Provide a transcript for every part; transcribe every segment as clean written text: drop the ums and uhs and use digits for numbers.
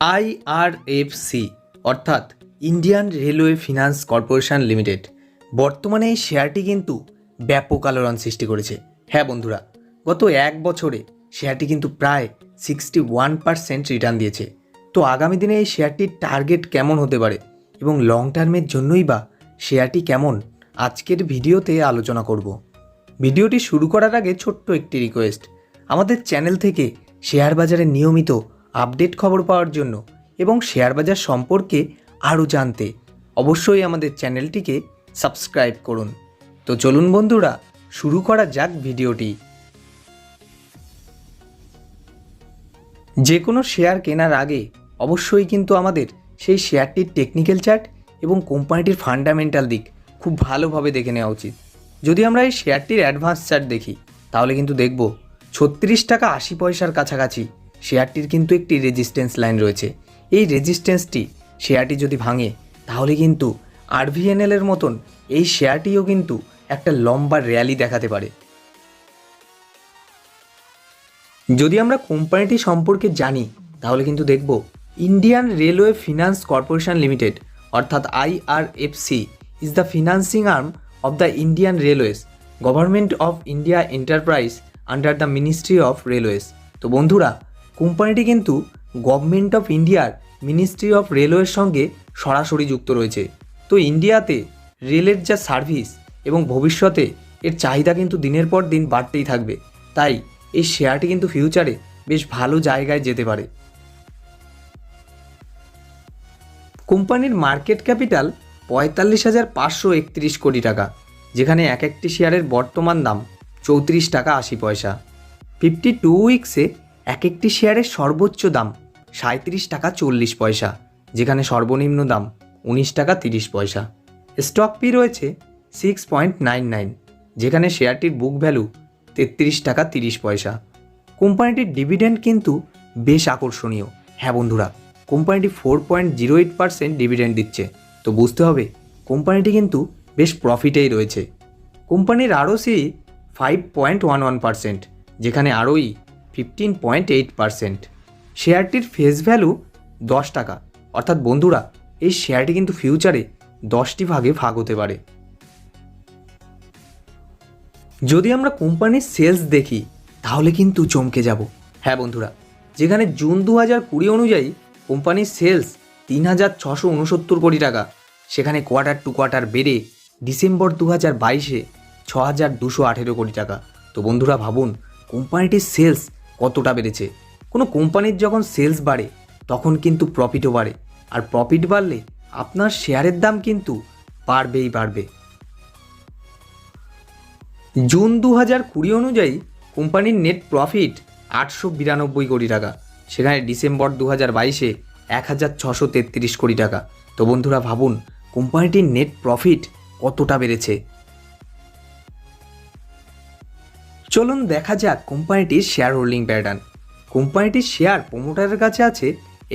IRFC অর্থাৎ Indian railway finance corporation limited বর্তমানে এই শেয়ারটি কিন্তু ব্যাপক আলোড়ন সৃষ্টি করেছে। হ্যাঁ বন্ধুরা, গত এক বছরে শেয়ারটি কিন্তু প্রায় 61% রিটার্ন দিয়েছে। তো আগামী দিনে এই শেয়ারটির টার্গেট কেমন হতে পারে এবং লং টার্মের জন্যই বা শেয়ারটি কেমন, আজকের ভিডিওতে আলোচনা করব। ভিডিওটি শুরু করার আগে ছোট্ট একটি রিকোয়েস্ট, আমাদের চ্যানেল থেকে শেয়ার বাজারের নিয়মিত আপডেট খবর পাওয়ার জন্য এবং শেয়ার বাজার সম্পর্কে আরও জানতে অবশ্যই আমাদের চ্যানেলটিকে সাবস্ক্রাইব করুন। তো চলুন বন্ধুরা, শুরু করা যাক ভিডিওটি। যে কোনো শেয়ার কেনার আগে অবশ্যই কিন্তু আমাদের সেই শেয়ারটির টেকনিক্যাল চার্ট এবং কোম্পানিটির ফান্ডামেন্টাল দিক খুব ভালোভাবে দেখে নেওয়া উচিত। যদি আমরা এই শেয়ারটির অ্যাডভান্স চার্ট দেখি তাহলে কিন্তু দেখব 36 টাকা 80 পয়সার কাছাকাছি শেয়ারটির কিন্তু একটি রেজিস্ট্যান্স লাইন রয়েছে। এই রেজিস্ট্যান্সটি শেয়ারটি যদি ভাঙে তাহলে কিন্তু আরভিএনএলের মতন এই শেয়ারটিও কিন্তু একটা লম্বা র্যালি দেখাতে পারে। যদি আমরা কোম্পানিটি সম্পর্কে জানি তাহলে কিন্তু দেখব Indian railway finance corporation limited অর্থাৎ IRFC is the financing arm of the Indian railways government of India enterprise under the ministry of railways. তো বন্ধুরা, কোম্পানিটি কিন্তু গভর্নমেন্ট অফ ইন্ডিয়ার মিনিস্ট্রি অফ রেলওয়ের সঙ্গে সরাসরি যুক্ত রয়েছে। তো ইন্ডিয়াতে রেলের যা সার্ভিস এবং ভবিষ্যতে এর চাহিদা কিন্তু দিনের পর দিন বাড়তেই থাকবে, তাই এই শেয়ারটি কিন্তু ফিউচারে বেশ ভালো জায়গায় যেতে পারে। কোম্পানির মার্কেট ক্যাপিটাল 45,531 কোটি টাকা, যেখানে এক একটি শেয়ারের বর্তমান দাম 34 টাকা 80 পয়সা। 52 উইক্সে এক একটি শেয়ারের সর্বোচ্চ দাম 37 টাকা 40 পয়সা, যেখানে সর্বনিম্ন দাম 19 টাকা 30 পয়সা। স্টক পি রয়েছে 6.99, যেখানে শেয়ারটির বুক ভ্যালু 33 টাকা 30 পয়সা। কোম্পানিটির ডিভিডেন্ড কিন্তু বেশ আকর্ষণীয়। হ্যাঁ বন্ধুরা, কোম্পানিটি 4.08% ডিভিডেন্ড দিচ্ছে। তো বুঝতে হবে কোম্পানিটি কিন্তু বেশ প্রফিটেই রয়েছে। কোম্পানির আরওসি 5.11%, যেখানে আরওই 15.8%। শেয়ারটির ফেস ভ্যালু 10 টাকা, অর্থাৎ বন্ধুরা এই শেয়ারটি কিন্তু ফিউচারে 10টি ভাগে ভাগ হতে পারে। যদি আমরা কোম্পানির সেলস দেখি তাহলে কিন্তু চমকে যাব। হ্যাঁ বন্ধুরা, যেখানে জুন 2020 অনুযায়ী কোম্পানির সেলস 3,669 কোটি টাকা, সেখানে কোয়ার্টার টু কোয়ার্টার বেড়ে ডিসেম্বর 2022-এ 6,218 কোটি টাকা। তো বন্ধুরা ভাবুন কোম্পানিটির সেলস কতটা বেড়েছে। কোনো কোম্পানির যখন সেলস বাড়ে তখন কিন্তু প্রফিটও বাড়ে, আর প্রফিট বাড়লে আপনার শেয়ারের দাম কিন্তু বাড়বেই বাড়বে। জুন 2020 অনুযায়ী কোম্পানির নেট প্রফিট 892 কোটি টাকা, সেখানে ডিসেম্বর 2022-এ 1,633 কোটি টাকা। তো বন্ধুরা ভাবুন কোম্পানিটির নেট প্রফিট কতটা বেড়েছে। চলুন দেখা যাক কোম্পানিটির শেয়ার হোল্ডিং প্যাটার্ন। কোম্পানিটির শেয়ার প্রোমোটারের কাছে আছে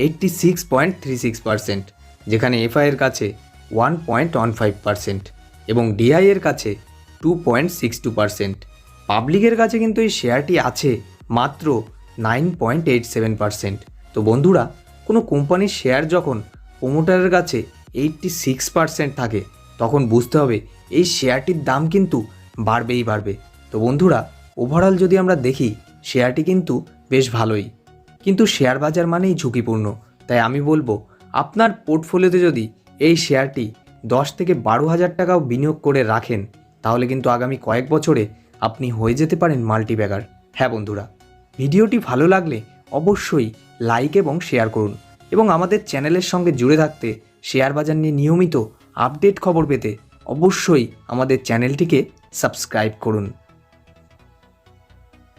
86.36%, যেখানে এফআই এর কাছে 1.15% এবং ডিআই এর কাছে 2.62%। পাবলিকের কাছে কিন্তু এই শেয়ারটি আছে মাত্র 9.87%। তো বন্ধুরা, কোনো কোম্পানির শেয়ার যখন প্রোমোটারের কাছে 86% থাকে তখন বুঝতে হবে এই শেয়ারটির দাম কিন্তু বাড়বেই বাড়বে। তো বন্ধুরা, ওভারঅল যদি আমরা দেখি শেয়ারটি কিন্তু বেশ ভালোই, কিন্তু শেয়ার বাজার মানেই ঝুঁকিপূর্ণ। তাই আমি বলবো আপনার পোর্টফোলিওতে যদি এই শেয়ারটি 10 থেকে 12,000 টাকাও বিনিয়োগ করে রাখেন তাহলে কিন্তু আগামী কয়েক বছরে আপনি হয়ে যেতে পারেন মাল্টিব্যাগার। হ্যাঁ বন্ধুরা, ভিডিওটি ভালো লাগলে অবশ্যই লাইক এবং শেয়ার করুন এবং আমাদের চ্যানেলের সঙ্গে জুড়ে থাকতে, শেয়ার বাজার নিয়ে নিয়মিত আপডেট খবর পেতে অবশ্যই আমাদের চ্যানেলটিকে সাবস্ক্রাইব করুন।